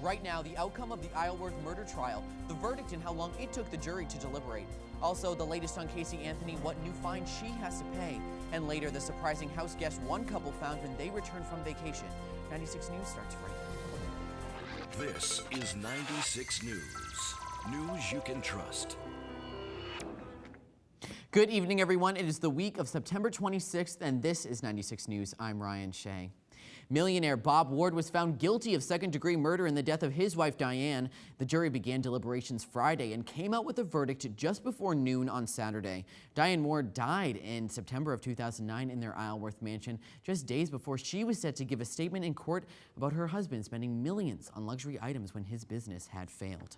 Right now, the outcome of the Isleworth murder trial, the verdict, and how long it took the jury to deliberate. Also, the latest on Casey Anthony, what new fine she has to pay. And later, the surprising house guest one couple found when they returned from vacation. 96 News starts right now. This is 96 News. News you can trust. Good evening, everyone. It is the week of September 26th, and this is 96 News. I'm Ryan Shea. Millionaire Bob Ward was found guilty of second-degree murder in the death of his wife, Diane. The jury began deliberations Friday and came out with a verdict just before noon on Saturday. Diane Ward died in September of 2009 in their Isleworth mansion, just days before she was set to give a statement in court about her husband spending millions on luxury items when his business had failed.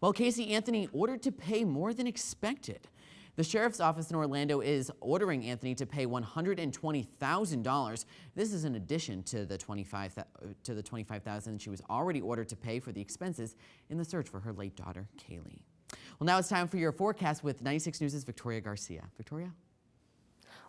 Well, Casey Anthony ordered to pay more than expected. The sheriff's office in Orlando is ordering Anthony to pay $120,000. This is in addition to the $25,000 she was already ordered to pay for the expenses in the search for her late daughter, Kaylee. Well, now it's time for your forecast with 96 News' Victoria Garcia. Victoria?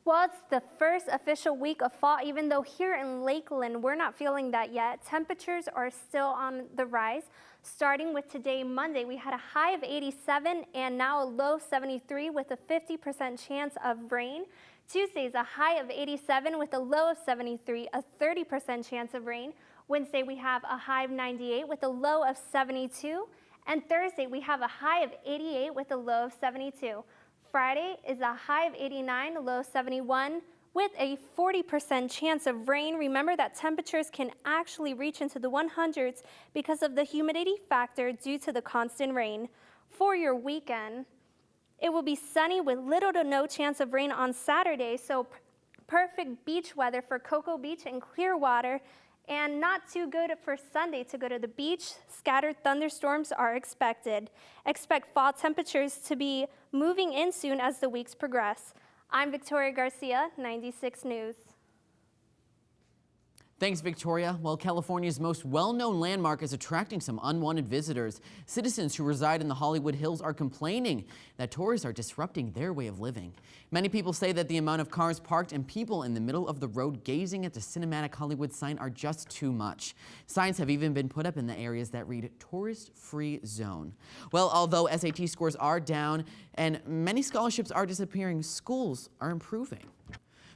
Well, it's the first official week of fall, even though here in Lakeland, we're not feeling that yet. Temperatures are still on the rise. Starting with today, Monday, we had a high of 87 and now a low of 73 with a 50% chance of rain. Tuesday is a high of 87 with a low of 73, a 30% chance of rain. Wednesday, we have a high of 98 with a low of 72. And Thursday, we have a high of 88 with a low of 72. Friday is a high of 89, a low of 71, with a 40% chance of rain. Remember that temperatures can actually reach into the 100s because of the humidity factor due to the constant rain. For your weekend, it will be sunny with little to no chance of rain on Saturday, so perfect beach weather for Cocoa Beach and Clearwater, and not too good for Sunday to go to the beach. Scattered thunderstorms are expected. Expect fall temperatures to be moving in soon as the weeks progress. I'm Victoria Garcia, 96 News. Thanks, Victoria. Well, California's most well-known landmark is attracting some unwanted visitors. Citizens who reside in the Hollywood Hills are complaining that tourists are disrupting their way of living. Many people say that the amount of cars parked and people in the middle of the road gazing at the cinematic Hollywood sign are just too much. Signs have even been put up in the areas that read tourist-free zone. Well, although SAT scores are down and many scholarships are disappearing, schools are improving.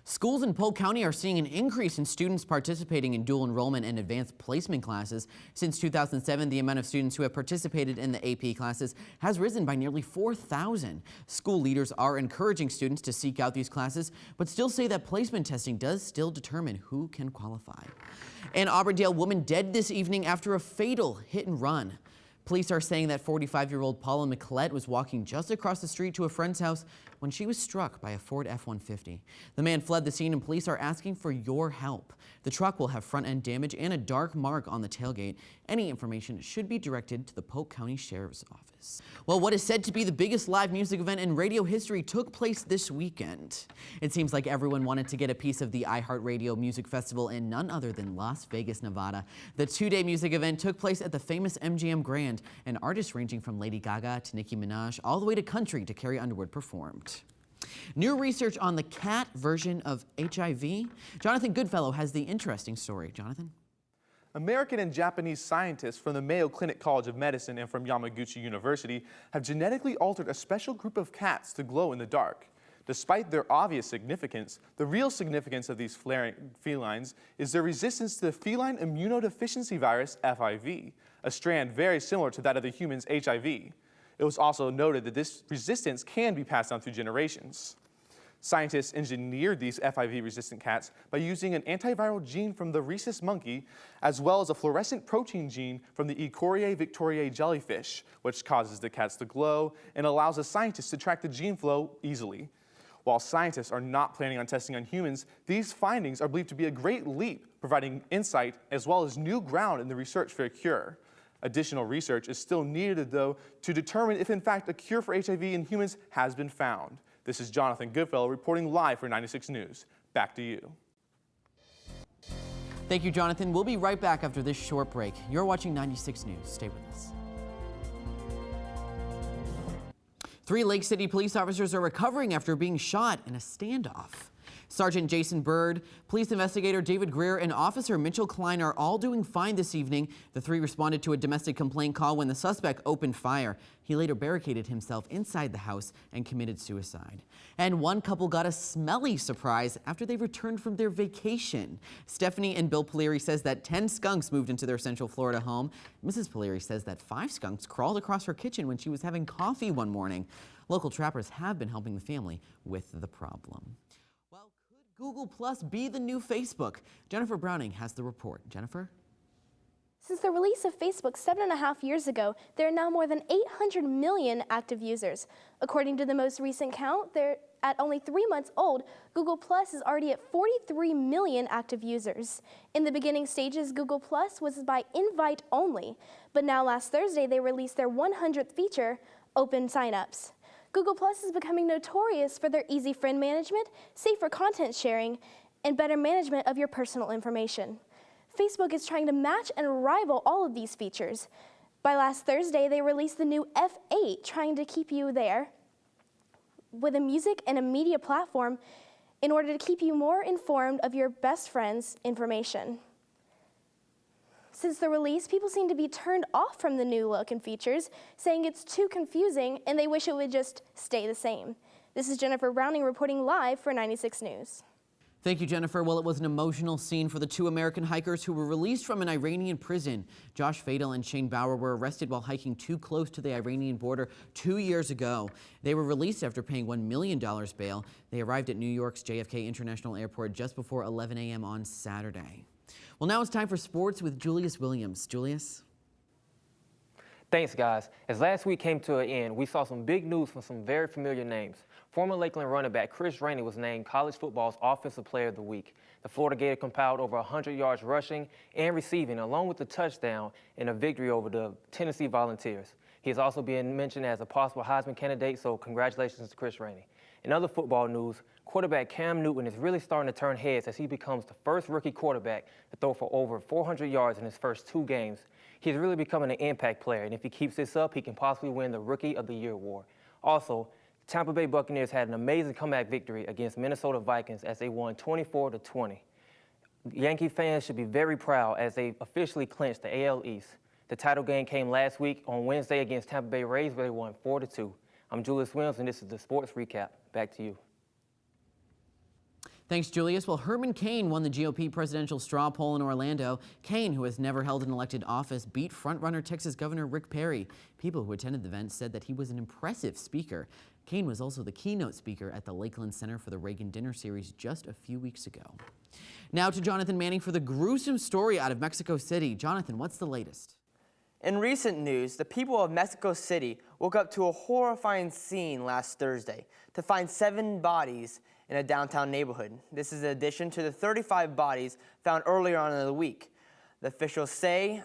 Schools in Polk County are seeing an increase in students participating in dual enrollment and advanced placement classes. Since 2007, the amount of students who have participated in the AP classes has risen by nearly 4,000. School leaders are encouraging students to seek out these classes, but still say that placement testing does still determine who can qualify. An Auburndale woman dead this evening after a fatal hit and run. Police are saying that 45-year-old Paula McClett was walking just across the street to a friend's house when she was struck by a Ford F-150. The man fled the scene and police are asking for your help. The truck will have front-end damage and a dark mark on the tailgate. Any information should be directed to the Polk County Sheriff's Office. Well, what is said to be the biggest live music event in radio history took place this weekend. It seems like everyone wanted to get a piece of the iHeartRadio Music Festival in none other than Las Vegas, Nevada. The two-day music event took place at the famous MGM Grand, and artists ranging from Lady Gaga to Nicki Minaj all the way to country to Carrie Underwood performed. New research on the cat version of HIV. Jonathan Goodfellow has the interesting story. Jonathan? American and Japanese scientists from the Mayo Clinic College of Medicine and from Yamaguchi University have genetically altered a special group of cats to glow in the dark. Despite their obvious significance, the real significance of these felines is their resistance to the feline immunodeficiency virus, FIV, a strand very similar to that of the human's HIV. It was also noted that this resistance can be passed down through generations. Scientists engineered these FIV-resistant cats by using an antiviral gene from the rhesus monkey, as well as a fluorescent protein gene from the Echoriae victoriae jellyfish, which causes the cats to glow and allows the scientists to track the gene flow easily. While scientists are not planning on testing on humans, these findings are believed to be a great leap, providing insight as well as new ground in the research for a cure. Additional research is still needed, though, to determine if in fact a cure for HIV in humans has been found. This is Jonathan Goodfellow reporting live for 96 News. Back to you. Thank you, Jonathan. We'll be right back after this short break. You're watching 96 News. Stay with us. 3 Lake City police officers are recovering after being shot in a standoff. Sergeant Jason Bird, police investigator David Greer, and Officer Mitchell Klein are all doing fine this evening. The three responded to a domestic complaint call when the suspect opened fire. He later barricaded himself inside the house and committed suicide. And one couple got a smelly surprise after they returned from their vacation. Stephanie and Bill Poliri says that 10 skunks moved into their Central Florida home. Mrs. Poliri says that 5 skunks crawled across her kitchen when she was having coffee one morning. Local trappers have been helping the family with the problem. Well, could Google Plus be the new Facebook? Jennifer Browning has the report. Jennifer? Since the release of Facebook 7.5 years ago, there are now more than 800 million active users. According to the most recent count, they're at only 3 months old, Google Plus is already at 43 million active users. In the beginning stages, Google Plus was by invite only, but now last Thursday they released their 100th feature, open signups. Google Plus is becoming notorious for their easy friend management, safer content sharing, and better management of your personal information. Facebook is trying to match and rival all of these features. By last Thursday, they released the new F8, trying to keep you there with a music and a media platform in order to keep you more informed of your best friend's information. Since the release, people seem to be turned off from the new look and features, saying it's too confusing and they wish it would just stay the same. This is Jennifer Browning reporting live for 96 News. Thank you, Jennifer. Well, it was an emotional scene for the 2 American hikers who were released from an Iranian prison. Josh Fadel and Shane Bauer were arrested while hiking too close to the Iranian border 2 years ago. They were released after paying $1 million bail. They arrived at New York's JFK International Airport just before 11 a.m. on Saturday. Well, now it's time for sports with Julius Williams. Julius? Thanks, guys. As last week came to an end, we saw some big news from some very familiar names. Former Lakeland running back Chris Rainey was named college football's Offensive Player of the Week. The Florida Gator compiled over 100 yards rushing and receiving, along with the touchdown in a victory over the Tennessee Volunteers. He is also being mentioned as a possible Heisman candidate, so congratulations to Chris Rainey. In other football news, quarterback Cam Newton is really starting to turn heads as he becomes the first rookie quarterback to throw for over 400 yards in his first 2 games. He's really becoming an impact player, and if he keeps this up, he can possibly win the Rookie of the Year award. Also, Tampa Bay Buccaneers had an amazing comeback victory against Minnesota Vikings as they won 24-20. Yankee fans should be very proud as they officially clinched the AL East. The title game came last week on Wednesday against Tampa Bay Rays, where they won 4-2. I'm Julius Williams, and this is the Sports Recap. Back to you. Thanks, Julius. Well, Herman Cain won the GOP presidential straw poll in Orlando. Cain, who has never held an elected office, beat frontrunner Texas Governor Rick Perry. People who attended the event said that he was an impressive speaker. Cain was also the keynote speaker at the Lakeland Center for the Reagan Dinner Series just a few weeks ago. Now to Jonathan Manning for the gruesome story out of Mexico City. Jonathan, what's the latest? In recent news, the people of Mexico City woke up to a horrifying scene last Thursday to find 7 bodies in a downtown neighborhood. This is in addition to the 35 bodies found earlier on in the week. The officials say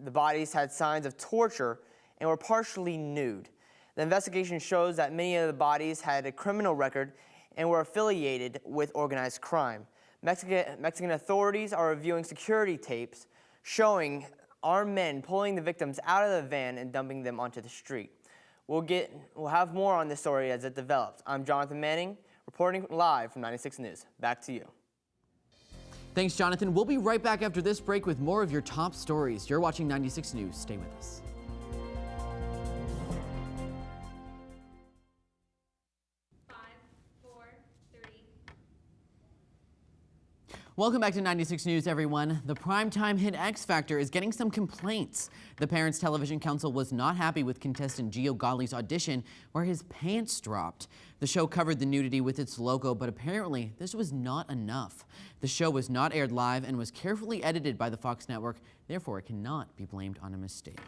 the bodies had signs of torture and were partially nude. The investigation shows that many of the bodies had a criminal record and were affiliated with organized crime. Mexican authorities are reviewing security tapes showing armed men pulling the victims out of the van and dumping them onto the street. We'll have more on this story as it develops. I'm Jonathan Manning, reporting live from 96 News. Back to you. Thanks, Jonathan. We'll be right back after this break with more of your top stories. You're watching 96 News. Stay with us. Welcome back to 96 News, everyone. The primetime hit X Factor is getting some complaints. The Parents Television Council was not happy with contestant Gio Gottlieb's audition, where his pants dropped. The show covered the nudity with its logo, but apparently this was not enough. The show was not aired live and was carefully edited by the Fox network. Therefore, it cannot be blamed on a mistake.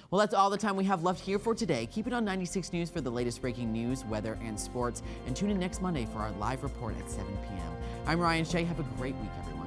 Well, that's all the time we have left here for today. Keep it on 96 News for the latest breaking news, weather, and sports. And tune in next Monday for our live report at 7 p.m. I'm Ryan Shea. Have a great week, everyone.